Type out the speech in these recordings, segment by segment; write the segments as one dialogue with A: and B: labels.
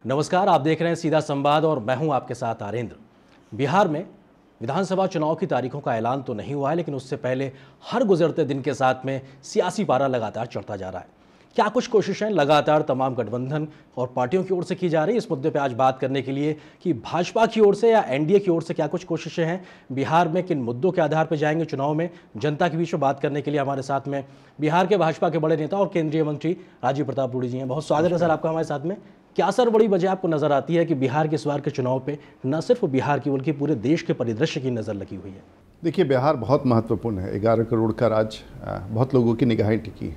A: नमस्कार, आप देख रहे हैं सीधा संवाद और मैं हूं आपके साथ आरेंद्र। बिहार में विधानसभा चुनाव की तारीखों का ऐलान तो नहीं हुआ है, लेकिन उससे पहले हर गुजरते दिन के साथ में सियासी पारा लगातार चढ़ता जा रहा है। क्या कुछ कोशिशें लगातार तमाम गठबंधन और पार्टियों की ओर से की जा रही है इस मुद्दे पर आज बात करने के लिए कि भाजपा की ओर से या एनडीए की ओर से क्या कुछ कोशिशें हैं, बिहार में किन मुद्दों के आधार पर जाएंगे चुनाव में, जनता के बीच में बात करने के लिए हमारे साथ में बिहार के भाजपा के बड़े नेता और केंद्रीय मंत्री राजीव प्रताप रूडी जी हैं। बहुत स्वागत है सर आपका हमारे साथ में। क्या सर बड़ी वजह आपको नजर आती है कि बिहार के इस बार के चुनाव पे न सिर्फ बिहार की बल्कि पूरे देश के परिदृश्य की नज़र लगी हुई है?
B: देखिए, बिहार बहुत महत्वपूर्ण है। 11 करोड़ का राज्य, बहुत लोगों की निगाहें टिकी है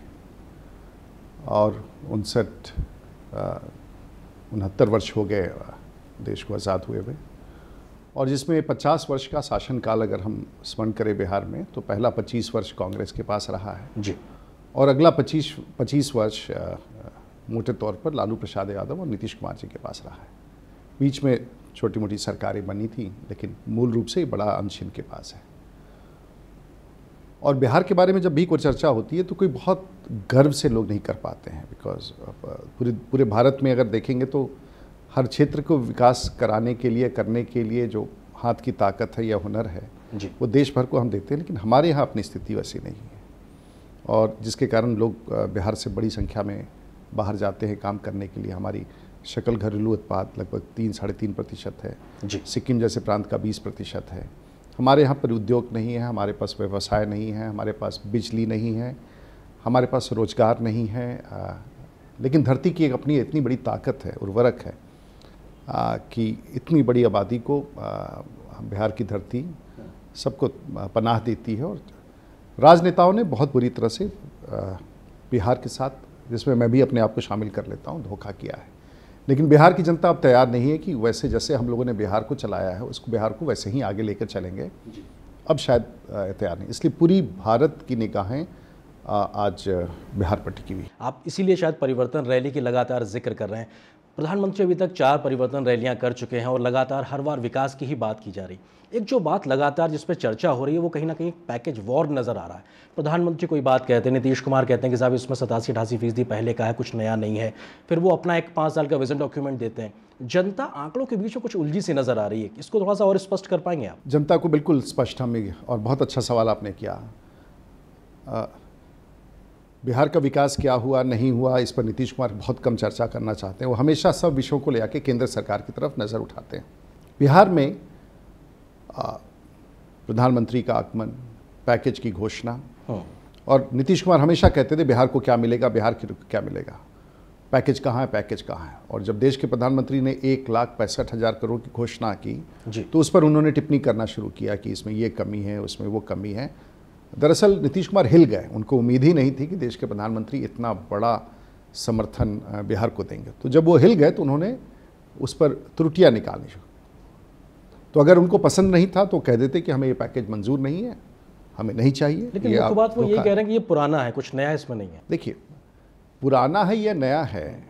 B: और 69 वर्ष हो गए देश को आज़ाद हुए हुए, और जिसमें 50 वर्ष का शासनकाल अगर हम स्मरण करें बिहार में, तो पहला 25 वर्ष कांग्रेस के पास रहा है
A: जी,
B: और अगला 25 वर्ष मोटे तौर पर लालू प्रसाद यादव और नीतीश कुमार जी के पास रहा है। बीच में छोटी मोटी सरकारें बनी थी, लेकिन मूल रूप से बड़ा अंश इनके पास है। और बिहार के बारे में जब भी कोई चर्चा होती है तो कोई बहुत गर्व से लोग नहीं कर पाते हैं, बिकॉज पूरे भारत में अगर देखेंगे तो हर क्षेत्र को विकास कराने के लिए, करने के लिए जो हाथ की ताकत है या हुनर है
A: जी,
B: वो देश भर को हम देते हैं, लेकिन हमारे यहाँ अपनी स्थिति वैसी नहीं है, और जिसके कारण लोग बिहार से बड़ी संख्या में बाहर जाते हैं काम करने के लिए। हमारी शकल घरेलू उत्पाद लगभग 3-3.5% है
A: जी।
B: सिक्किम जैसे प्रांत का 20% है। हमारे यहाँ पर उद्योग नहीं है, हमारे पास व्यवसाय नहीं है, हमारे पास बिजली नहीं है, हमारे पास रोजगार नहीं है, लेकिन धरती की एक अपनी इतनी बड़ी ताकत है, उर्वरक है कि इतनी बड़ी आबादी को बिहार की धरती सबको पनाह देती है। और राजनेताओं ने बहुत बुरी तरह से बिहार के साथ, जिसमें मैं भी अपने आप को शामिल कर लेता हूँ, धोखा किया है। लेकिन बिहार की जनता अब तैयार नहीं है कि वैसे जैसे हम लोगों ने बिहार को चलाया है उसको बिहार को वैसे ही आगे लेकर चलेंगे, अब शायद तैयार नहीं। इसलिए पूरी भारत की निगाहें आज बिहार पर टिकी हुई।
A: आप इसीलिए शायद परिवर्तन रैली की लगातार जिक्र कर रहे हैं। प्रधानमंत्री अभी तक 4 परिवर्तन रैलियां कर चुके हैं और लगातार हर बार विकास की ही बात की जा रही। एक जो बात लगातार जिस पर चर्चा हो रही है वो कहीं ना कहीं पैकेज वॉर नजर आ रहा है। प्रधानमंत्री कोई बात कहते हैं, नीतीश कुमार कहते हैं कि साहब इसमें 87-88% पहले का है, कुछ नया नहीं है। फिर वो अपना एक 5 साल का विजन डॉक्यूमेंट देते हैं। जनता आंकड़ों के बीच में कुछ उलझी सी नजर आ रही है, इसको थोड़ा सा और स्पष्ट कर पाएंगे आप?
B: जनता को बिल्कुल स्पष्ट हमें, और बहुत अच्छा सवाल आपने किया। बिहार का विकास क्या हुआ नहीं हुआ इस पर नीतीश कुमार बहुत कम चर्चा करना चाहते हैं। वो हमेशा सब विषयों को ले आके केंद्र सरकार की तरफ नज़र उठाते हैं। बिहार में प्रधानमंत्री का आगमन, पैकेज की घोषणा, और नीतीश कुमार हमेशा कहते थे बिहार को क्या मिलेगा, बिहार को क्या मिलेगा, पैकेज कहाँ है, पैकेज कहाँ है। और जब देश के प्रधानमंत्री ने 1,65,000 करोड़ की घोषणा की तो उस पर उन्होंने टिप्पणी करना शुरू किया कि इसमें ये कमी है, उसमें वो कमी है। दरअसल नीतीश कुमार हिल गए, उनको उम्मीद ही नहीं थी कि देश के प्रधानमंत्री इतना बड़ा समर्थन बिहार को देंगे। तो जब वो हिल गए तो उन्होंने उस पर त्रुटियां निकालनी शुरू। तो अगर उनको पसंद नहीं था तो कह देते कि हमें ये पैकेज मंजूर नहीं है, हमें नहीं चाहिए।
A: लेकिन मुख्य बात वो ये कह रहे हैं कि ये पुराना है, कुछ नया इसमें नहीं है।
B: देखिए, पुराना है या नया है,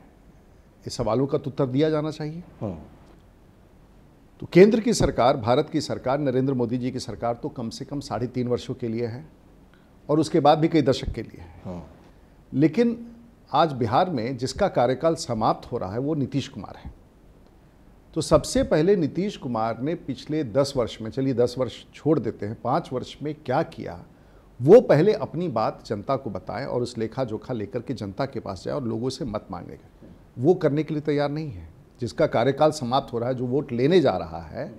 B: इस सवालों का तो उत्तर दिया जाना चाहिए। तो केंद्र की सरकार, भारत की सरकार, नरेंद्र मोदी जी की सरकार तो कम से कम 3.5 वर्षों के लिए है और उसके बाद भी कई दशक के लिए है। लेकिन आज बिहार में जिसका कार्यकाल समाप्त हो रहा है वो नीतीश कुमार है। तो सबसे पहले नीतीश कुमार ने पिछले 10 वर्ष में, चलिए 10 वर्ष छोड़ देते हैं, 5 वर्ष में क्या किया, वो पहले अपनी बात जनता को बताएं और उस लेखा जोखा लेकर के जनता के पास जाए और लोगों से मत मांगेगा। वो करने के लिए तैयार नहीं है। जिसका कार्यकाल समाप्त हो रहा है, जो वोट लेने जा रहा है,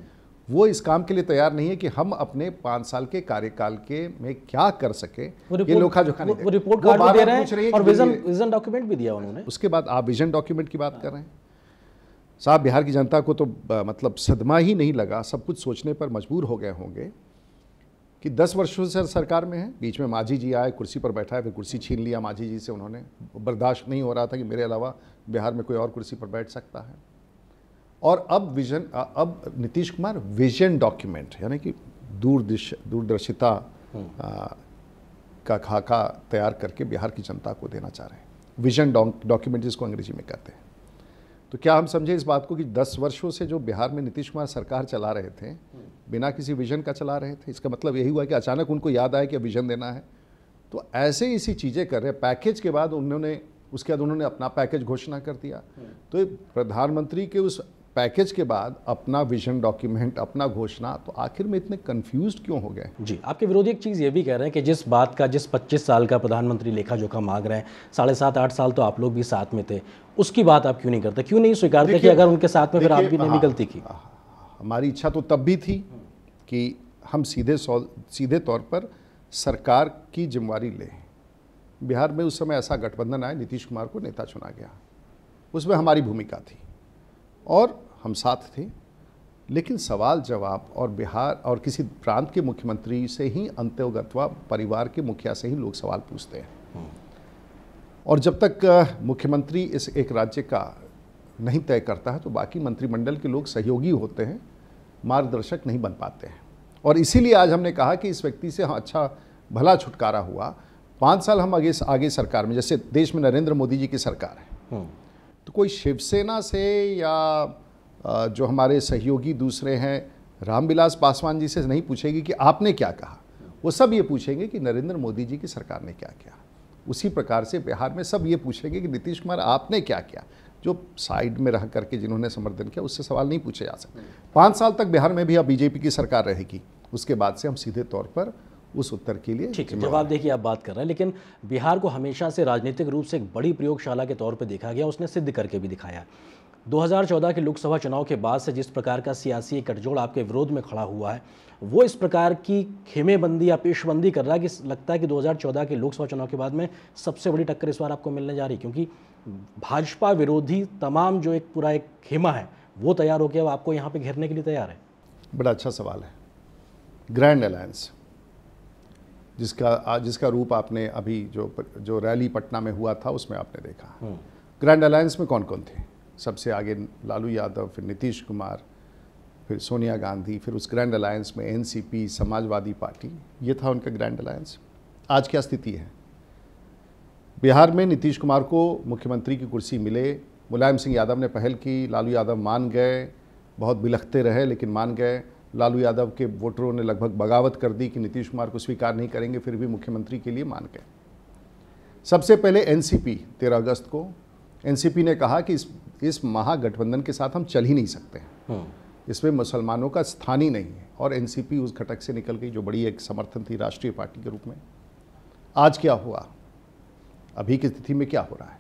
B: वो इस काम के लिए तैयार नहीं है कि हम अपने 5 साल के कार्यकाल के में क्या कर सके। ये लोखा जोखा नहीं,
A: वो रिपोर्ट कार्ड भी दे रहे हैं और विजन डॉक्यूमेंट भी दिया उन्होंने।
B: उसके बाद आप विजन डॉक्यूमेंट की बात कर रहे हैं साहब। बिहार की जनता को तो मतलब सदमा ही नहीं लगा, सब कुछ सोचने पर मजबूर हो गए होंगे कि 10 वर्षों से सरकार में है। बीच में मांझी जी आए, कुर्सी पर बैठा है, फिर कुर्सी छीन लिया मांझी जी से उन्होंने। बर्दाश्त नहीं हो रहा था कि मेरे अलावा बिहार में कोई और कुर्सी पर बैठ सकता है। और अब नीतीश कुमार विजन डॉक्यूमेंट, यानी कि दूरदर्शिता का खाका तैयार करके बिहार की जनता को देना चाह रहे हैं। विजन डॉक्यूमेंट जिसको अंग्रेजी में कहते हैं। तो क्या हम समझे इस बात को कि 10 वर्षों से जो बिहार में नीतीश कुमार सरकार चला रहे थे, बिना किसी विजन का चला रहे थे? इसका मतलब यही हुआ कि अचानक उनको याद आया कि विजन देना है, तो ऐसे इसी चीज़ें कर रहे हैं। पैकेज के बाद उन्होंने उसके बाद उन्होंने अपना पैकेज घोषणा कर दिया। तो ये प्रधानमंत्री के उस पैकेज के बाद अपना विजन डॉक्यूमेंट, अपना घोषणा, तो आखिर में इतने कंफ्यूज्ड क्यों हो गए?
A: जी, आपके विरोधी एक चीज़ ये भी कह रहे हैं कि जिस 25 साल का प्रधानमंत्री लेखा जोखा मांग रहे हैं, 7.5-8 साल तो आप लोग भी साथ में थे, उसकी बात आप क्यों नहीं करते, क्यों नहीं स्वीकारते कि अगर उनके साथ में फिर आप भी नहीं गलती की?
B: हमारी इच्छा तो तब भी थी कि हम सीधे तौर पर सरकार की जिम्मेवारी लें। बिहार में उस समय ऐसा गठबंधन आया, नीतीश कुमार को नेता चुना गया, उसमें हमारी भूमिका थी और हम साथ थे। लेकिन सवाल जवाब और बिहार और किसी प्रांत के मुख्यमंत्री से ही अंतर्गतवा परिवार के मुखिया से ही लोग सवाल पूछते हैं। और जब तक मुख्यमंत्री इस एक राज्य का नहीं तय करता है तो बाकी मंत्रिमंडल के लोग सहयोगी होते हैं, मार्गदर्शक नहीं बन पाते हैं। और इसीलिए आज हमने कहा कि इस व्यक्ति से अच्छा भला छुटकारा हुआ। 5 साल हम आगे सरकार में, जैसे देश में नरेंद्र मोदी जी की सरकार है, तो कोई शिवसेना से या जो हमारे सहयोगी दूसरे हैं रामविलास पासवान जी से नहीं पूछेगी कि आपने क्या कहा, वो सब ये पूछेंगे कि नरेंद्र मोदी जी की सरकार ने क्या किया। उसी प्रकार से बिहार में सब ये पूछेंगे कि नीतीश कुमार आपने क्या किया। जो साइड में रह करके जिन्होंने समर्थन किया उससे सवाल नहीं पूछे जा सकते। 5 साल तक बिहार में भी अब बीजेपी की सरकार रहेगी, उसके बाद से हम सीधे तौर पर उस उत्तर के लिए
A: ठीक है, जवाब देखिए आप बात कर रहे हैं, लेकिन बिहार को हमेशा से राजनीतिक रूप से एक बड़ी प्रयोगशाला के तौर पर देखा गया, उसने सिद्ध करके भी दिखाया। 2014 के लोकसभा चुनाव के बाद से जिस प्रकार का सियासी गठजोड़ आपके विरोध में खड़ा हुआ है, वो इस प्रकार की खेमेबंदी या पेशबंदी कर रहा है कि लगता है कि 2014 के लोकसभा चुनाव के बाद में सबसे बड़ी टक्कर इस बार आपको मिलने जा रही, क्योंकि भाजपा विरोधी तमाम जो एक पूरा एक खेमा है वो तैयार होकर अब आपको यहाँ पे घेरने के लिए तैयार है।
B: बड़ा अच्छा सवाल है। ग्रैंड अलायंस जिसका रूप आपने अभी जो रैली पटना में हुआ था उसमें आपने देखा। ग्रैंड अलायंस में कौन कौन थे? सबसे आगे लालू यादव, फिर नीतीश कुमार, फिर सोनिया गांधी, फिर उस ग्रैंड अलायंस में एनसीपी, समाजवादी पार्टी, ये था उनका ग्रैंड अलायंस। आज क्या स्थिति है? बिहार में नीतीश कुमार को मुख्यमंत्री की कुर्सी मिले, मुलायम सिंह यादव ने पहल की, लालू यादव मान गए, बहुत बिलखते रहे लेकिन मान गए। लालू यादव के वोटरों ने लगभग बगावत कर दी कि नीतीश कुमार को स्वीकार नहीं करेंगे, फिर भी मुख्यमंत्री के लिए मान गए। सबसे पहले एनसीपी 13 अगस्त को एनसीपी ने कहा कि इस महागठबंधन के साथ हम चल ही नहीं सकते, इसमें मुसलमानों का स्थान ही नहीं है, और एनसीपी उस घटक से निकल गई जो बड़ी एक समर्थन थी राष्ट्रीय पार्टी के रूप में। आज क्या हुआ? अभी की स्थिति में क्या हो रहा है?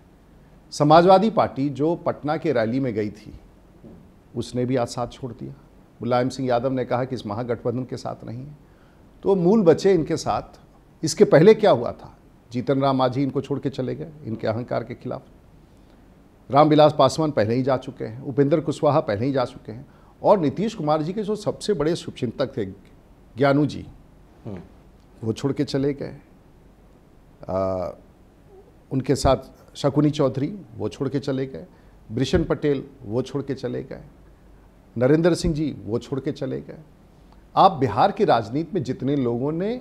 B: समाजवादी पार्टी जो पटना के रैली में गई थी उसने भी आज साथ छोड़ दिया। मुलायम सिंह यादव ने कहा कि इस महागठबंधन के साथ नहीं है, तो मूल बचे इनके साथ। इसके पहले क्या हुआ था? जीतन राम मांझी इनको छोड़ के चले गए इनके अहंकार के खिलाफ। रामविलास पासवान पहले ही जा चुके हैं, उपेंद्र कुशवाहा पहले ही जा चुके हैं, और नीतीश कुमार जी के जो सबसे बड़े शुभचिंतक थे ज्ञानू जी, वो छोड़ के चले गए। उनके साथ शकुनी चौधरी वो छोड़ के चले गए, बृषण पटेल वो छोड़ के चले गए, नरेंद्र सिंह जी वो छोड़ के चले गए। आप बिहार की राजनीति में जितने लोगों ने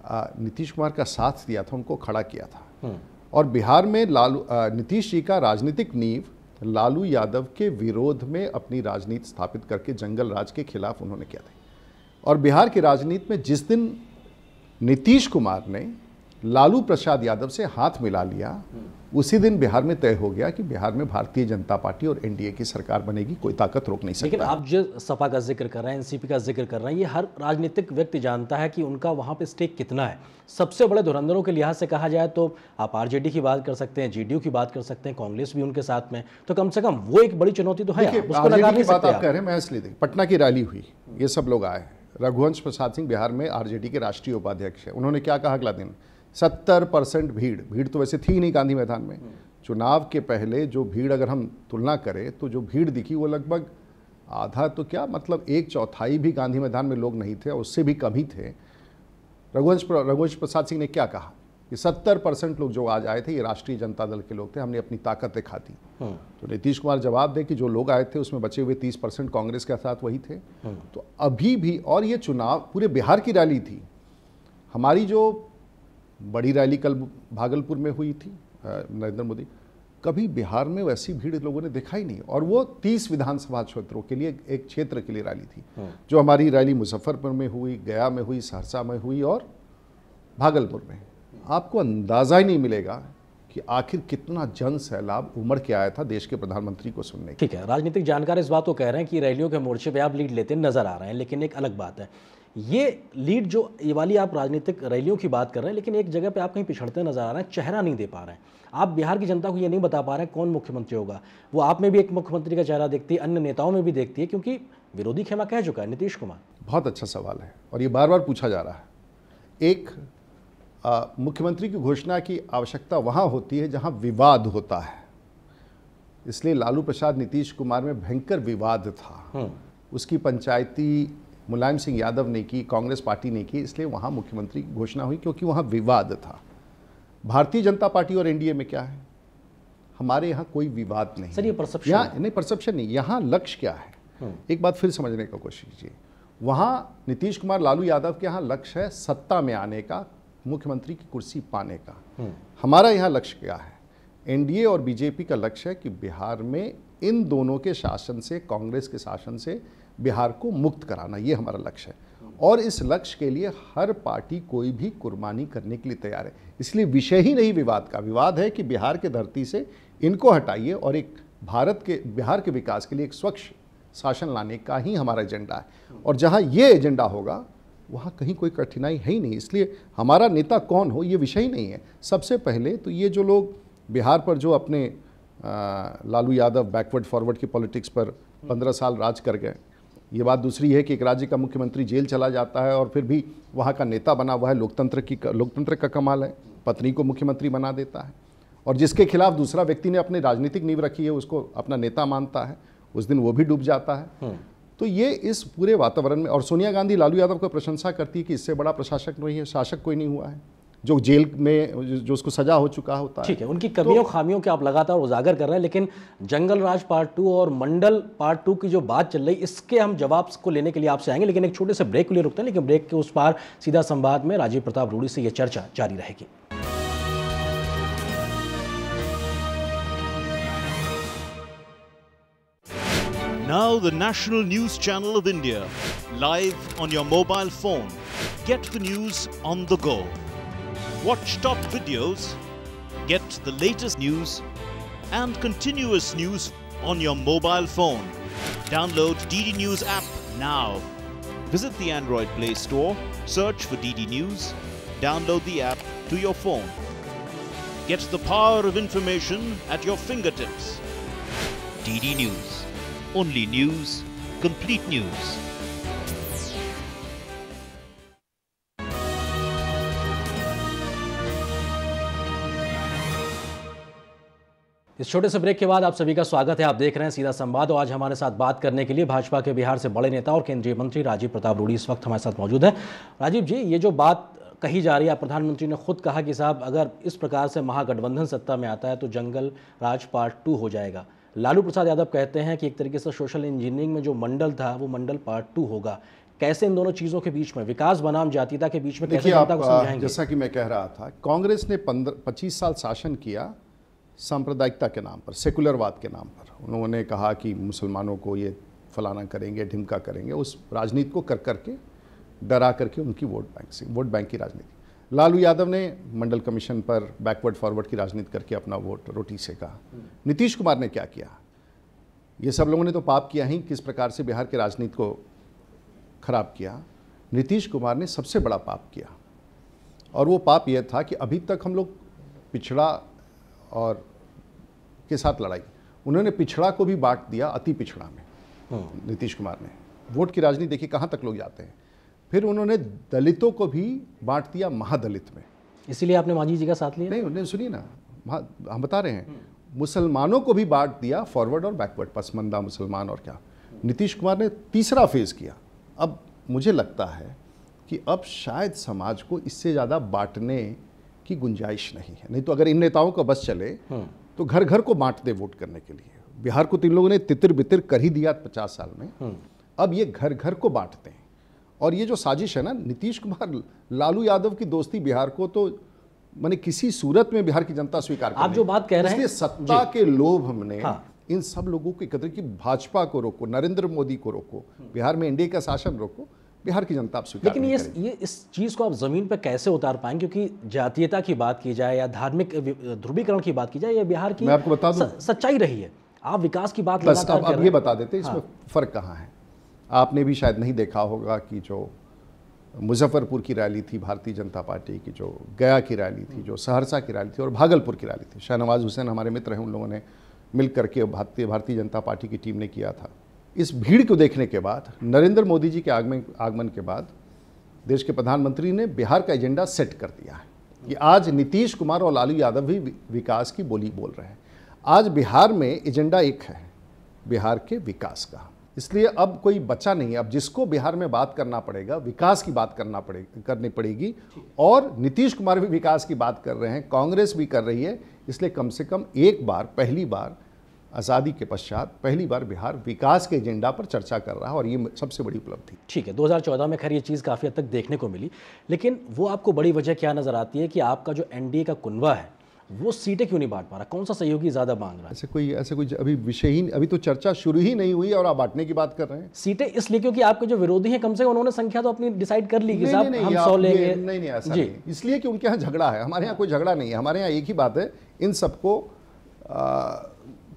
B: नीतीश कुमार का साथ दिया था, उनको खड़ा किया था, और बिहार में नीतीश जी का राजनीतिक नींव लालू यादव के विरोध में अपनी राजनीति स्थापित करके जंगल राज के खिलाफ उन्होंने किया था। और बिहार की राजनीति में जिस दिन नीतीश कुमार ने लालू प्रसाद यादव से हाथ मिला लिया, उसी दिन बिहार में तय हो गया कि बिहार में भारतीय जनता पार्टी और एनडीए की सरकार बनेगी, कोई ताकत रोक नहीं सकती।
A: लेकिन आप जो सपा का जिक्र कर रहे हैं, एनसीपी का जिक्र कर रहे हैं, ये हर राजनीतिक व्यक्ति जानता है कि उनका वहाँ पे स्टेक कितना है। सबसे बड़े धुरंधरों के लिहाज से कहा जाए तो आप आरजेडी की बात कर सकते हैं, जेडीयू की बात कर सकते हैं, कांग्रेस भी उनके साथ में, तो कम से कम वो एक बड़ी चुनौती तो है।
B: उसको नकार नहीं सकते आप कह रहे हैं। मैं इसलिए देखिए, पटना की रैली हुई, ये सब लोग आए। रघुवंश प्रसाद सिंह बिहार में आरजेडी के राष्ट्रीय उपाध्यक्ष है, उन्होंने क्या कहा अगला दिन? 70% भीड़ तो वैसे थी ही नहीं गांधी मैदान में। चुनाव के पहले जो भीड़ अगर हम तुलना करें तो जो भीड़ दिखी वो लगभग आधा, तो क्या मतलब 1/4 भी गांधी मैदान में लोग नहीं थे, उससे भी कम ही थे। रघुवंश प्रसाद सिंह ने क्या कहा कि 70% लोग जो आज आए थे ये राष्ट्रीय जनता दल के लोग थे, हमने अपनी ताकत दिखा दी। तो नीतीश कुमार जवाब दे कि जो लोग आए थे उसमें बचे हुए 30% कांग्रेस के साथ वही थे। तो अभी भी, और ये चुनाव पूरे बिहार की रैली थी। हमारी जो बड़ी रैली कल भागलपुर में हुई थी नरेंद्र मोदी, कभी बिहार में वैसी भीड़ लोगों ने देखा ही नहीं, और वो 30 विधानसभा क्षेत्रों के लिए, एक क्षेत्र के लिए रैली थी। जो हमारी रैली मुजफ्फरपुर में हुई, गया में हुई, सहरसा में हुई और भागलपुर में, आपको अंदाज़ा ही नहीं मिलेगा कि आखिर कितना जन सैलाब उमड़ के आया था देश के प्रधानमंत्री को सुनने के।
A: ठीक है, राजनीतिक जानकार इस बात को कह रहे हैं कि रैलियों के मोर्चे पे आप लीड लेते नजर आ रहे हैं, लेकिन एक अलग बात है, ये लीड जो ये वाली आप राजनीतिक रैलियों की बात कर रहे हैं, लेकिन एक जगह पे आप कहीं पिछड़ते नजर आ रहे हैं, चेहरा नहीं दे पा रहे हैं। आप बिहार की जनता को ये नहीं बता पा रहे हैं कौन मुख्यमंत्री होगा। वो आप में भी एक मुख्यमंत्री का चेहरा देखती है, अन्य नेताओं में भी देखती है, क्योंकि विरोधी खेमा कह चुका है नीतीश कुमार।
B: बहुत अच्छा सवाल है और ये बार बार पूछा जा रहा है। एक मुख्यमंत्री की घोषणा की आवश्यकता वहाँ होती है जहाँ विवाद होता है, इसलिए लालू प्रसाद नीतीश कुमार में भयंकर विवाद था। उसकी पंचायती मुलायम सिंह यादव ने की, कांग्रेस पार्टी ने की, इसलिए वहाँ मुख्यमंत्री की घोषणा हुई क्योंकि वहाँ विवाद था। भारतीय जनता पार्टी और एनडीए में क्या है, हमारे यहाँ कोई विवाद नहीं।
A: सर ये परसेप्शन
B: यहाँ नहीं, परसेप्शन नहीं, यहाँ लक्ष्य क्या है, एक बात फिर समझने की कोशिश कीजिए। वहाँ नीतीश कुमार लालू यादव के यहाँ लक्ष्य है सत्ता में आने का, मुख्यमंत्री की कुर्सी पाने का। हमारा यहाँ लक्ष्य क्या है, एनडीए और बीजेपी का लक्ष्य है कि बिहार में इन दोनों के शासन से, कांग्रेस के शासन से बिहार को मुक्त कराना, ये हमारा लक्ष्य है। और इस लक्ष्य के लिए हर पार्टी कोई भी कुर्बानी करने के लिए तैयार है। इसलिए विषय ही नहीं विवाद का, विवाद है कि बिहार के धरती से इनको हटाइए और एक बिहार के विकास के लिए एक स्वच्छ शासन लाने का ही हमारा एजेंडा है। और जहाँ ये एजेंडा होगा वहाँ कहीं कोई कठिनाई है ही नहीं। इसलिए हमारा नेता कौन हो ये विषय ही नहीं है। सबसे पहले तो ये जो लोग बिहार पर जो अपने लालू यादव बैकवर्ड फॉरवर्ड की पॉलिटिक्स पर 15 साल राज कर गए, ये बात दूसरी है कि एक राज्य का मुख्यमंत्री जेल चला जाता है और फिर भी वहाँ का नेता बना हुआ है। लोकतंत्र का कमाल है, पत्नी को मुख्यमंत्री बना देता है और जिसके खिलाफ दूसरा व्यक्ति ने अपनी राजनीतिक नींव रखी है उसको अपना नेता मानता है, उस दिन वो भी डूब जाता है। तो ये इस पूरे वातावरण में, और सोनिया गांधी लालू यादव को प्रशंसा करती है कि इससे बड़ा प्रशासक नहीं है, शासक कोई नहीं हुआ है जो जेल में जो उसको सजा हो चुका होता है।
A: ठीक है, उनकी कमियों खामियों के आप लगातार उजागर कर रहे हैं, लेकिन जंगल राज पार्ट 2 और मंडल पार्ट 2 की जो बात चल रही, इसके हम जवाब को लेने के लिए आपसे आएंगे, लेकिन एक छोटे से ब्रेक के लिए रुकते हैं। लेकिन ब्रेक के उस पार सीधा संवाद में राजीव प्रताप रूडी से यह चर्चा जारी रहेगी।
C: Now the national news channel of India, live on your mobile phone. Get the news on the go. Watch top videos, get the latest news and continuous news on your mobile phone. Download DD News app now. Visit the Android Play Store, search for DD News, download the app to your phone. Get the power of information at your fingertips. DD News. Only news, complete news.
A: इस छोटे से break के बाद आप सभी का स्वागत है। आप देख रहे हैं सीधा संवाद और आज हमारे साथ बात करने के लिए भाजपा के बिहार से बड़े नेता और केंद्रीय मंत्री राजीव प्रताप रूडी इस वक्त हमारे साथ मौजूद हैं। राजीव जी, ये जो बात कही जा रही है, प्रधानमंत्री ने खुद कहा कि साहब अगर इस प्रकार से महागठबंधन सत्ता में आता है तो जंगल राज पार्ट 2 हो जाएगा। लालू प्रसाद यादव कहते हैं कि एक तरीके से सोशल इंजीनियरिंग में जो मंडल था वो मंडल पार्ट 2 होगा। कैसे इन दोनों चीजों के बीच में, विकास बनाम जातीयता के बीच में कैसे जनता को समझाएंगे?
B: जैसा कि मैं कह रहा था, कांग्रेस ने 25 साल शासन किया सांप्रदायिकता के नाम पर, सेकुलरवाद के नाम पर। उन्होंने कहा कि मुसलमानों को ये फलाना करेंगे, ढिमका करेंगे, उस राजनीति को कर करके डरा करके उनकी वोट बैंक की राजनीति। लालू यादव ने मंडल कमीशन पर बैकवर्ड फॉरवर्ड की राजनीति करके अपना वोट रोटी सेका। नीतीश कुमार ने क्या किया? ये सब लोगों ने तो पाप किया ही, किस प्रकार से बिहार के राजनीति को खराब किया। नीतीश कुमार ने सबसे बड़ा पाप किया और वो पाप यह था कि अभी तक हम लोग पिछड़ा और के साथ लड़ाई, उन्होंने पिछड़ा को भी बांट दिया अति पिछड़ा में। नीतीश कुमार ने वोट की राजनीति देखी कहाँ तक लोग जाते हैं। फिर उन्होंने दलितों को भी बांट दिया महादलित में।
A: इसीलिए आपने मांझी जी का साथ लिया?
B: नहीं, उन्होंने सुनिए ना, हम बता रहे हैं, मुसलमानों को भी बांट दिया, फॉरवर्ड और बैकवर्ड, पसमंदा मुसलमान और क्या। नीतीश कुमार ने तीसरा फेज किया। अब मुझे लगता है कि अब शायद समाज को इससे ज़्यादा बांटने की गुंजाइश नहीं है। नहीं तो अगर इन नेताओं का बस चले तो घर घर को बांट दे वोट करने के लिए। बिहार को 3 लोगों ने तितर बितर कर ही दिया 50 साल में। अब ये घर घर को बांटते हैं और ये जो साजिश है ना, नीतीश कुमार लालू यादव की दोस्ती बिहार को तो माने किसी सूरत में बिहार की जनता स्वीकार कर,
A: आप जो बात कह रहे हैं,
B: इसलिए सत्ता के लोभ हमने इन सब लोगों को एकत्र की, भाजपा को रोको, नरेंद्र मोदी को रोको, बिहार में एनडीए का शासन रोको। बिहार की जनता अब स्वीकार
A: लेकिन
B: नहीं करेगी।
A: ये इस चीज़ को आप ज़मीन पर कैसे उतार पाएंगे, क्योंकि जातीयता की बात की जाए या धार्मिक ध्रुवीकरण की बात की जाए, ये बिहार की
B: मैं आपको बता दूं,
A: सच्चाई रही है। आप विकास की बात
B: बस
A: लगातार कर
B: अब
A: रहे
B: ये
A: हैं।
B: बता देते इसमें फ़र्क कहाँ है। आपने भी शायद नहीं देखा होगा कि जो मुजफ्फरपुर की रैली थी भारतीय जनता पार्टी की, जो गया की रैली थी, जो सहरसा की रैली थी और भागलपुर की रैली थी, शाहनवाज हुसैन हमारे मित्र हैं, उन लोगों ने मिल करके भारतीय जनता पार्टी की टीम ने किया था। इस भीड़ को देखने के बाद, नरेंद्र मोदी जी के आगमन के बाद देश के प्रधानमंत्री ने बिहार का एजेंडा सेट कर दिया है कि आज नीतीश कुमार और लालू यादव भी विकास की बोली बोल रहे हैं। आज बिहार में एजेंडा एक है, बिहार के विकास का। इसलिए अब कोई बचा नहीं है। अब जिसको बिहार में बात करना पड़ेगा, विकास की बात करनी पड़ेगी। और नीतीश कुमार भी विकास की बात कर रहे हैं, कांग्रेस भी कर रही है। इसलिए कम से कम एक बार, पहली बार आज़ादी के पश्चात पहली बार बिहार विकास के एजेंडा पर चर्चा कर रहा है और ये सबसे बड़ी उपलब्धि।
A: ठीक है, 2014 में खैर ये चीज़ काफ़ी हद तक देखने को मिली, लेकिन वो आपको बड़ी वजह क्या नज़र आती है कि आपका जो एनडीए का कुनवा है वो सीटें क्यों नहीं बांट पा रहा? कौन सा सहयोगी ज़्यादा मांग रहा है?
B: ऐसे कोई अभी विषय ही, अभी तो चर्चा शुरू ही नहीं हुई और आप बांटने की बात कर रहे हैं।
A: सीटें इसलिए क्योंकि आपके जो विरोधी हैं कम से कम उन्होंने संख्या तो अपनी डिसाइड कर ली कि साहब हम 100 लेंगे।
B: नहीं, ऐसा नहीं। इसलिए कि उनके यहाँ झगड़ा है, हमारे यहाँ कोई झगड़ा नहीं है। हमारे यहाँ एक ही बात है, इन सबको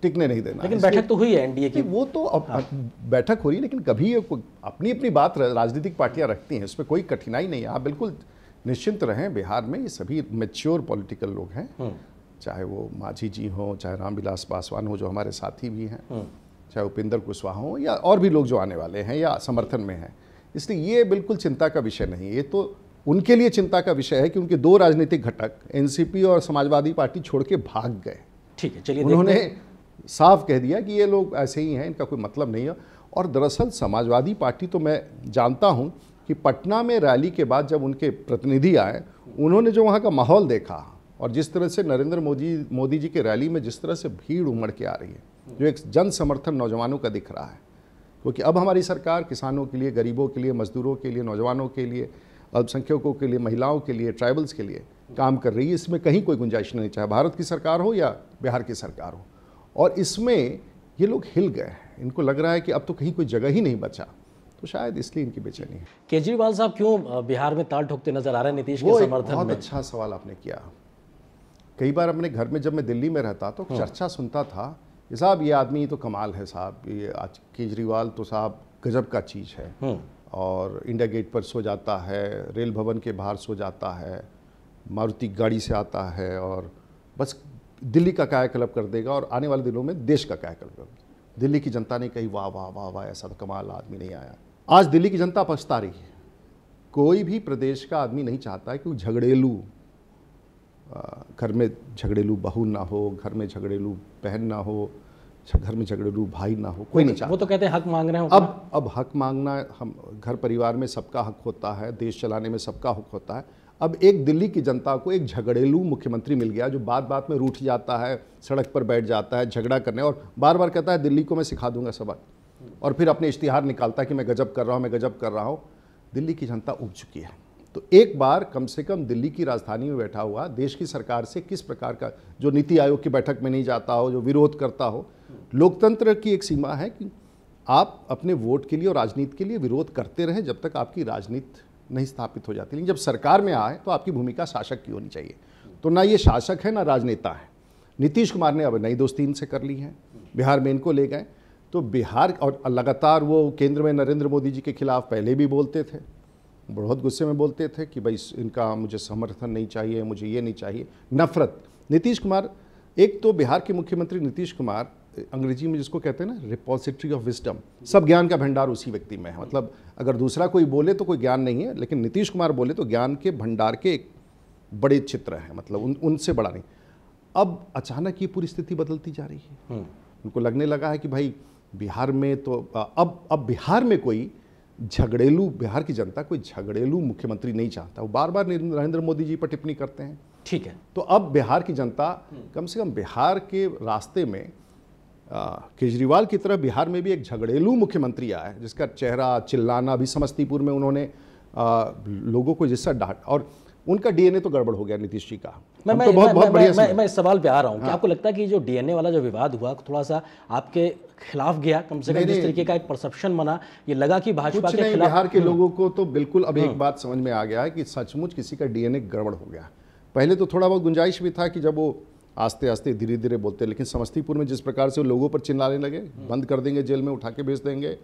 B: टिकने नहीं देना।
A: लेकिन बैठक तो हुई है एनडीए की।
B: वो तो बैठक हो रही है, लेकिन कभी अपनी अपनी बात राजनीतिक पार्टियां रखती हैं, इसमें कोई कठिनाई नहीं है। आप बिल्कुल निश्चिंत रहें, बिहार में ये सभी मैच्योर पॉलिटिकल लोग हैं, चाहे वो मांझी जी हों, चाहे रामविलास पासवान हो जो हमारे साथी भी हैं, चाहे उपेंद्र कुशवाहा हो या और भी लोग जो आने वाले हैं या समर्थन में हैं। इसलिए ये बिल्कुल चिंता का विषय नहीं है। ये तो उनके लिए चिंता का विषय है कि उनके दो राजनीतिक घटक एनसीपी और समाजवादी पार्टी छोड़ के भाग गए।
A: ठीक है, चलिए
B: उन्होंने साफ कह दिया कि ये लोग ऐसे ही हैं, इनका कोई मतलब नहीं है। और दरअसल समाजवादी पार्टी तो मैं जानता हूं कि पटना में रैली के बाद जब उनके प्रतिनिधि आए, उन्होंने जो वहां का माहौल देखा और जिस तरह से नरेंद्र मोदी जी के रैली में जिस तरह से भीड़ उमड़ के आ रही है, जो एक जन समर्थन नौजवानों का दिख रहा है, क्योंकि अब हमारी सरकार किसानों के लिए, गरीबों के लिए, मजदूरों के लिए, नौजवानों के लिए, अल्पसंख्यकों के लिए, महिलाओं के लिए, ट्राइबल्स के लिए काम कर रही है। इसमें कहीं कोई गुंजाइश नहीं, चाहे भारत की सरकार हो या बिहार की सरकार हो। और इसमें ये लोग हिल गए हैं, इनको लग रहा है कि अब तो कहीं कोई जगह ही नहीं बचा, तो शायद इसलिए इनकी बेचैनी है।
A: केजरीवाल साहब क्यों बिहार में ताल ठोकते नजर आ रहे हैं नीतीश के समर्थन में?
B: बहुत अच्छा सवाल आपने किया। कई बार अपने घर में जब मैं दिल्ली में रहता तो चर्चा सुनता था कि साहब ये आदमी तो कमाल है साहब, ये आज केजरीवाल तो साहब गजब का चीज़ है, और इंडिया गेट पर सो जाता है, रेल भवन के बाहर सो जाता है, मारुति गाड़ी से आता है और बस दिल्ली का कायाकल्प कर देगा और आने वाले दिनों में देश का कायाकल्प कर देगा। दिल्ली की जनता ने कही वाह वाह वाह वाह, ऐसा तो कमाल आदमी नहीं आया। आज दिल्ली की जनता पछता रही है। कोई भी प्रदेश का आदमी नहीं चाहता है कि झगड़ेलू, घर में झगड़ेलू बहू ना हो, घर में झगड़ेलू बहन ना हो, घर में झगड़ेलू भाई ना हो, कोई नहीं चाहता।
A: वो तो कहते हैं हक मांग रहे हैं।
B: अब हक मांगना, हम घर परिवार में सबका हक होता है, देश चलाने में सबका हक होता है। अब एक दिल्ली की जनता को एक झगड़ेलू मुख्यमंत्री मिल गया जो बात बात में रूठ जाता है, सड़क पर बैठ जाता है झगड़ा करने और बार बार कहता है दिल्ली को मैं सिखा दूंगा सबक, और फिर अपने इश्तिहार निकालता है कि मैं गजब कर रहा हूँ, मैं गजब कर रहा हूँ। दिल्ली की जनता उब चुकी है। तो एक बार कम से कम दिल्ली की राजधानी में बैठा हुआ देश की सरकार से किस प्रकार का, जो नीति आयोग की बैठक में नहीं जाता हो, जो विरोध करता हो। लोकतंत्र की एक सीमा है कि आप अपने वोट के लिए और राजनीति के लिए विरोध करते रहें जब तक आपकी राजनीति नहीं स्थापित हो जाती। लेकिन जब सरकार में आए तो आपकी भूमिका शासक की होनी चाहिए। तो ना ये शासक है ना राजनेता है। नीतीश कुमार ने अब नई दोस्ती इनसे कर ली है, बिहार में इनको ले गए। तो बिहार, और लगातार वो केंद्र में नरेंद्र मोदी जी के खिलाफ पहले भी बोलते थे, बहुत गुस्से में बोलते थे कि भाई इनका मुझे समर्थन नहीं चाहिए, मुझे ये नहीं चाहिए, नफरत। नीतीश कुमार, एक तो बिहार के मुख्यमंत्री नीतीश कुमार, अंग्रेजी में जिसको कहते हैं ना रिपोजिटरी ऑफ विजडम, सब ज्ञान का भंडार उसी व्यक्ति में है। मतलब अगर दूसरा कोई बोले तो कोई ज्ञान नहीं है, लेकिन नीतीश कुमार बोले तो ज्ञान के भंडार के एक बड़े चित्र हैं, मतलब उनसे बड़ा नहीं। अब अचानक ये पूरी स्थिति बदलती जा रही है। उनको लगने लगा है कि भाई बिहार में तो अब बिहार में कोई झगड़ेलू, बिहार की जनता कोई झगड़ेलू मुख्यमंत्री नहीं चाहता। वो बार बार नरेंद्र मोदी जी पर टिप्पणी करते हैं।
A: ठीक है, तो
B: अब बिहार की जनता कम से कम बिहार के रास्ते में केजरीवाल की तरह बिहार में भी एक झगड़ेलू मुख्यमंत्री आया है जिसका चेहरा, चिल्लाना, अभी समस्तीपुर में उन्होंने लोगों को जिससा डांट, और उनका डीएनए तो गड़बड़ हो गया नीतीश जी का। हम तो बहुत बढ़िया।
A: मैं इस सवाल पे आ रहा हूँ कि आपको लगता है कि जो डीएनए वाला जो विवाद हुआ थोड़ा सा आपके खिलाफ गया, कम से कम जिस तरीके का एक परसेप्शन बना, ये लगा कि भाजपा के खिलाफ?
B: बिहार के लोगों को तो बिल्कुल अब एक बात समझ में आ गया है कि सचमुच किसी का डीएनए गड़बड़ हो गया। पहले तो थोड़ा बहुत गुंजाइश भी था कि जब वो आस्ते आस्ते धीरे धीरे बोलते, लेकिन समस्तीपुर में जिस प्रकार से वो लोगों पर चिल्लाने लगे, बंद कर देंगे, जेल में उठा के भेज देंगे,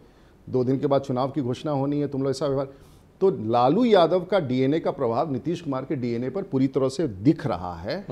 B: 2 दिन के बाद चुनाव की घोषणा होनी है, तुम लोग ऐसा व्यवहार, तो लालू यादव का डीएनए का प्रभाव नीतीश कुमार के डीएनए पर पूरी तरह से दिख रहा है।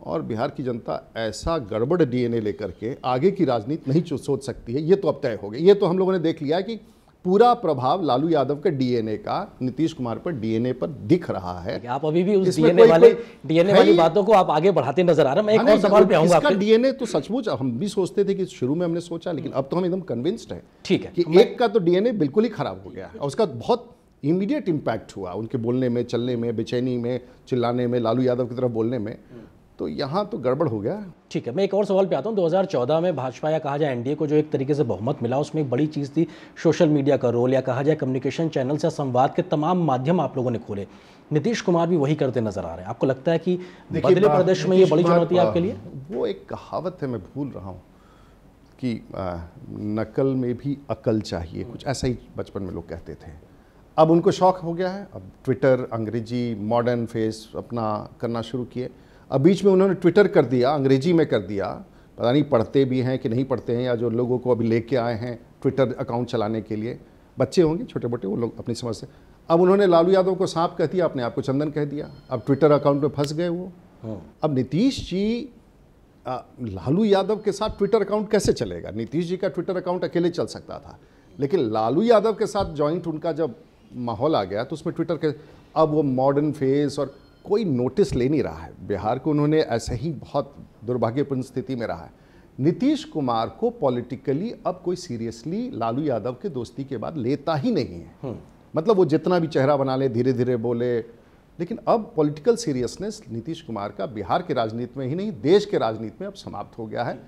B: और बिहार की जनता ऐसा गड़बड़ डीएनए लेकर के आगे की राजनीति नहीं सोच सकती है, ये तो अब तय हो गया। ये तो हम लोगों ने देख लिया कि पूरा प्रभाव लालू यादव के डीएनए का नीतीश कुमार पर डीएनए पर दिख रहा है।
A: आप अभी भी उस डीएनए वाली बातों को आप आगे बढ़ाते नजर आ रहे हैं। मैं एक और सवाल पे आऊंगा।
B: इसका डीएनए तो सचमुच हम भी सोचते थे कि शुरू में हमने सोचा, लेकिन अब तो हम एकदम कन्विंस्ड हैं,
A: ठीक है,
B: कि एक का तो डीएनए बिल्कुल ही खराब हो गया है और उसका बहुत इमीडिएट इम्पैक्ट हुआ उनके बोलने में, चलने में, बेचैनी में, चिल्लाने में, लालू यादव की तरफ बोलने में, तो यहाँ तो गड़बड़ हो गया।
A: ठीक है, मैं एक और सवाल पे आता हूँ। 2014 में भाजपा या कहा जाए एनडीए को जो एक तरीके से बहुमत मिला, उसमें एक बड़ी चीज़ थी सोशल मीडिया का रोल, या कहा जाए कम्युनिकेशन चैनल से संवाद के तमाम माध्यम आप लोगों ने खोले। नीतीश कुमार भी वही करते नजर आ रहे हैं। आपको लगता है कि बदले प्रदेश में ये बड़ी चुनौती है आपके लिए?
B: वो एक कहावत है, मैं भूल रहा हूँ, कि नकल में भी अकल चाहिए, कुछ ऐसा ही बचपन में लोग कहते थे। अब उनको शौक हो गया है, अब ट्विटर, अंग्रेजी मॉडर्न फेस अपना करना शुरू किए। अब बीच में उन्होंने ट्विटर कर दिया, अंग्रेजी में कर दिया, पता नहीं पढ़ते भी हैं कि नहीं पढ़ते हैं, या जो लोगों को अभी लेके आए हैं ट्विटर अकाउंट चलाने के लिए, बच्चे होंगे छोटे मोटे, वो लोग अपनी समझ से। अब उन्होंने लालू यादव को सांप कह दिया, अपने आप को चंदन कह दिया, अब ट्विटर अकाउंट में फंस गए वो। अब नीतीश जी, लालू यादव के साथ ट्विटर अकाउंट कैसे चलेगा? नीतीश जी का ट्विटर अकाउंट अकेले चल सकता था, लेकिन लालू यादव के साथ जॉइंट उनका जब माहौल आ गया तो उसमें ट्विटर के, अब वो मॉडर्न फेस और कोई नोटिस ले नहीं रहा है। बिहार को उन्होंने ऐसे ही बहुत दुर्भाग्यपूर्ण स्थिति में रहा है। नीतीश कुमार को पॉलिटिकली अब कोई सीरियसली लालू यादव के दोस्ती के बाद लेता ही नहीं है। मतलब वो जितना भी चेहरा बना ले, धीरे धीरे बोले, लेकिन अब पॉलिटिकल सीरियसनेस नीतीश कुमार का बिहार के राजनीति में ही नहीं, देश के राजनीति में अब समाप्त हो गया है।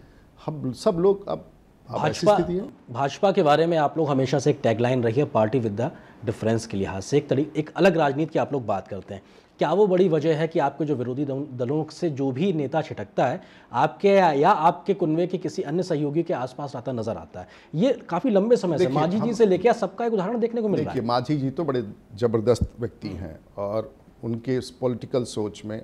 B: हम सब लोग अब
A: भाजपा के बारे में आप लोग हमेशा से एक टैगलाइन रही है, पार्टी विद द डिफरेंस के लिहाज से एक अलग राजनीति की आप लोग बात करते हैं। क्या वो बड़ी वजह है कि आपके जो विरोधी दलों से जो भी नेता छिटकता है, आपके या आपके कुनवे के किसी अन्य सहयोगी के आसपास आता नजर आता है? ये काफी लंबे समय से मांझी जी से लेकर सबका एक उदाहरण देखने को मिल रहा है।
B: देखिए, मांझी जी तो बड़े जबरदस्त व्यक्ति हैं और उनके पॉलिटिकल सोच में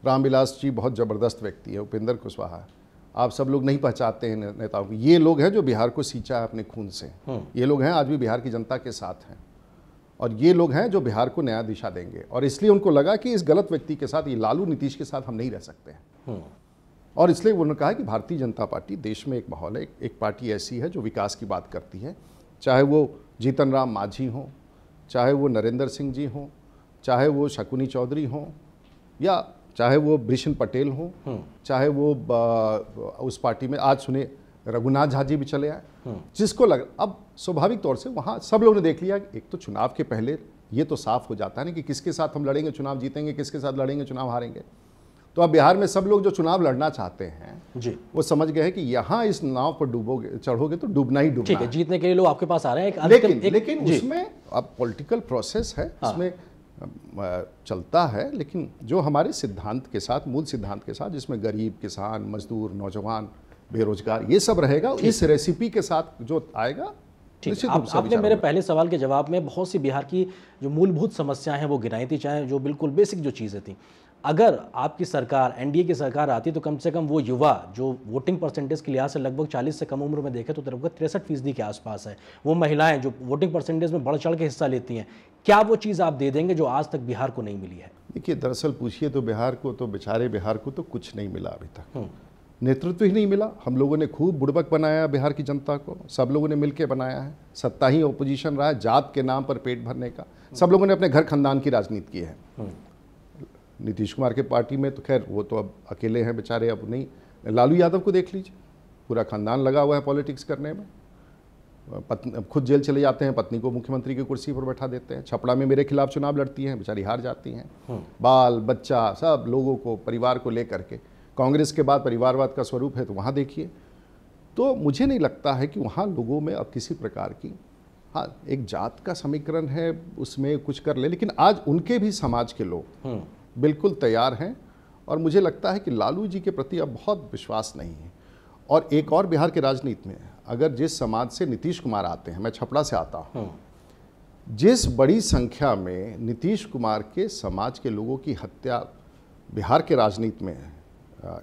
B: रामविलास जी बहुत ज़बरदस्त व्यक्ति है, उपेंद्र कुशवाहा, आप सब लोग नहीं पहचानते हैं नेताओं को। ये लोग हैं जो बिहार को सींचा है अपने खून से, ये लोग हैं आज भी बिहार की जनता के साथ हैं, और ये लोग हैं जो बिहार को नया दिशा देंगे। और इसलिए उनको लगा कि इस गलत व्यक्ति के साथ, ये लालू नीतीश के साथ हम नहीं रह सकते हैं, और इसलिए उन्होंने कहा कि भारतीय जनता पार्टी, देश में एक माहौल है, एक पार्टी ऐसी है जो विकास की बात करती है, चाहे वो जीतन राम मांझी हों, चाहे वो नरेंद्र सिंह जी हों, चाहे वो शकुनी चौधरी हों, या चाहे वो भीषण पटेल हों, चाहे वो उस पार्टी में आज सुने रघुनाथ झा जी भी चले आए, जिसको लग, अब स्वाभाविक तौर से वहाँ सब लोगों ने देख लिया। एक तो चुनाव के पहले ये तो साफ हो जाता है ना कि किसके साथ हम लड़ेंगे चुनाव जीतेंगे, किसके साथ लड़ेंगे चुनाव हारेंगे। तो अब बिहार में सब लोग जो चुनाव लड़ना चाहते हैं जी, वो समझ गए हैं कि यहाँ इस नाव पर डूबोगे, चढ़ोगे तो डूबना ही डूबना।
A: ठीक है, जीतने के लिए लोग आपके पास आ रहे हैं,
B: लेकिन उसमें अब पॉलिटिकल प्रोसेस है, इसमें चलता है, लेकिन जो हमारे सिद्धांत के साथ, मूल सिद्धांत के साथ, जिसमें गरीब, किसान, मजदूर, नौजवान, बेरोजगार, ये सब रहेगा, इस रेसिपी के साथ जो आएगा।
A: आपने मेरे पहले सवाल के जवाब में बहुत सी बिहार की जो मूलभूत समस्याएं हैं वो गिनाई थी, चाहे जो बिल्कुल बेसिक जो चीज़ें थी। अगर आपकी सरकार, एनडीए की सरकार आती तो कम से कम वो युवा जो वोटिंग परसेंटेज के लिहाज से लगभग 40 से कम उम्र में देखें तो लगभग 63% के आसपास है, वो महिलाएं जो वोटिंग परसेंटेज में बढ़ चढ़ के हिस्सा लेती हैं, क्या वो चीज़ आप दे देंगे जो आज तक बिहार को नहीं मिली है?
B: देखिए, दरअसल पूछिए तो बिहार को तो, बेचारे बिहार को तो कुछ नहीं मिला अभी तक, नेतृत्व ही नहीं मिला। हम लोगों ने खूब बुड़बक बनाया बिहार की जनता को, सब लोगों ने मिलकर बनाया है, सत्ता ही ओपोजिशन रहा है, जात के नाम पर पेट भरने का, सब लोगों ने अपने घर खानदान की राजनीति की है। नीतीश कुमार के पार्टी में तो खैर वो तो अब अकेले हैं बेचारे, अब नहीं। लालू यादव को देख लीजिए, पूरा खानदान लगा हुआ है पॉलिटिक्स करने में, खुद जेल चले जाते हैं, पत्नी को मुख्यमंत्री की कुर्सी पर बैठा देते हैं, छपड़ा में मेरे खिलाफ चुनाव लड़ती हैं, बेचारी हार जाती हैं, बाल बच्चा सब लोगों को, परिवार को लेकर के। कांग्रेस के बाद परिवारवाद का स्वरूप है तो वहाँ देखिए। तो मुझे नहीं लगता है कि वहाँ लोगों में अब किसी प्रकार की, हाँ एक जात का समीकरण है उसमें कुछ कर ले, लेकिन आज उनके भी समाज के लोग बिल्कुल तैयार हैं और मुझे लगता है कि लालू जी के प्रति अब बहुत विश्वास नहीं है। और एक और बिहार की राजनीति में, अगर जिस समाज से नीतीश कुमार आते हैं, मैं छपरा से आता हूँ, जिस बड़ी संख्या में नीतीश कुमार के समाज के लोगों की हत्या बिहार के राजनीति में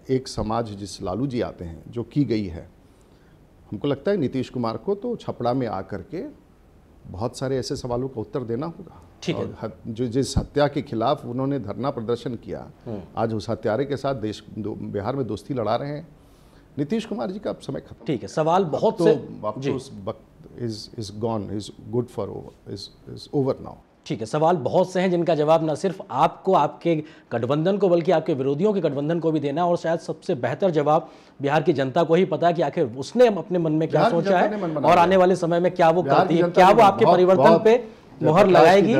B: एक समाज जिस लालू जी आते हैं जो की गई है, हमको लगता है नीतीश कुमार को तो छपरा में आकर के बहुत सारे ऐसे सवालों का उत्तर देना होगा।
A: ठीक है।
B: और जो जिस हत्या के खिलाफ उन्होंने धरना प्रदर्शन किया, आज उस हत्यारे के साथ बिहार में दोस्ती लड़ा रहे हैं। नीतीश कुमार जी का अब समय खत्म।
A: ठीक है, सवाल बहुत से
B: उस वक्त is gone, is good for over, is over now.
A: ठीक है, सवाल बहुत से हैं जिनका जवाब न सिर्फ आपको, आपके गठबंधन को, बल्कि आपके विरोधियों के गठबंधन को भी देना है। और शायद सबसे बेहतर जवाब बिहार की जनता को ही पता है कि आखिर उसने अपने मन में क्या सोचा है और आने वाले समय में क्या वो करती है, क्या वो आपके परिवर्तन पे मुहर लगाएगी।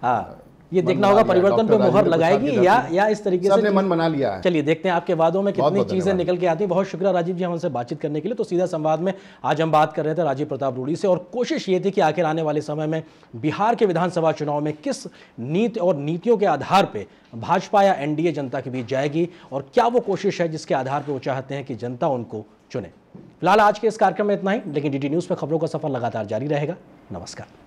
A: हाँ, ये देखना होगा परिवर्तन पे मुहर लगाएगी या इस तरीके से
B: मन बना लिया है।
A: चलिए देखते हैं आपके वादों में कितनी चीजें निकल के आती हैं। बहुत शुक्रिया राजीव जी हमसे बातचीत करने के लिए। तो सीधा संवाद में आज हम बात कर रहे थे राजीव प्रताप रूडी से, और कोशिश ये थी कि आखिर आने वाले समय में बिहार के विधानसभा चुनाव में किस नीति और नीतियों के आधार पर भाजपा या एनडीए जनता के बीच जाएगी, और क्या वो कोशिश है जिसके आधार पर वो चाहते हैं कि जनता उनको चुने। फिलहाल आज के इस कार्यक्रम में इतना ही, लेकिन डीडी न्यूज़ पर खबरों का सफर लगातार जारी रहेगा। नमस्कार।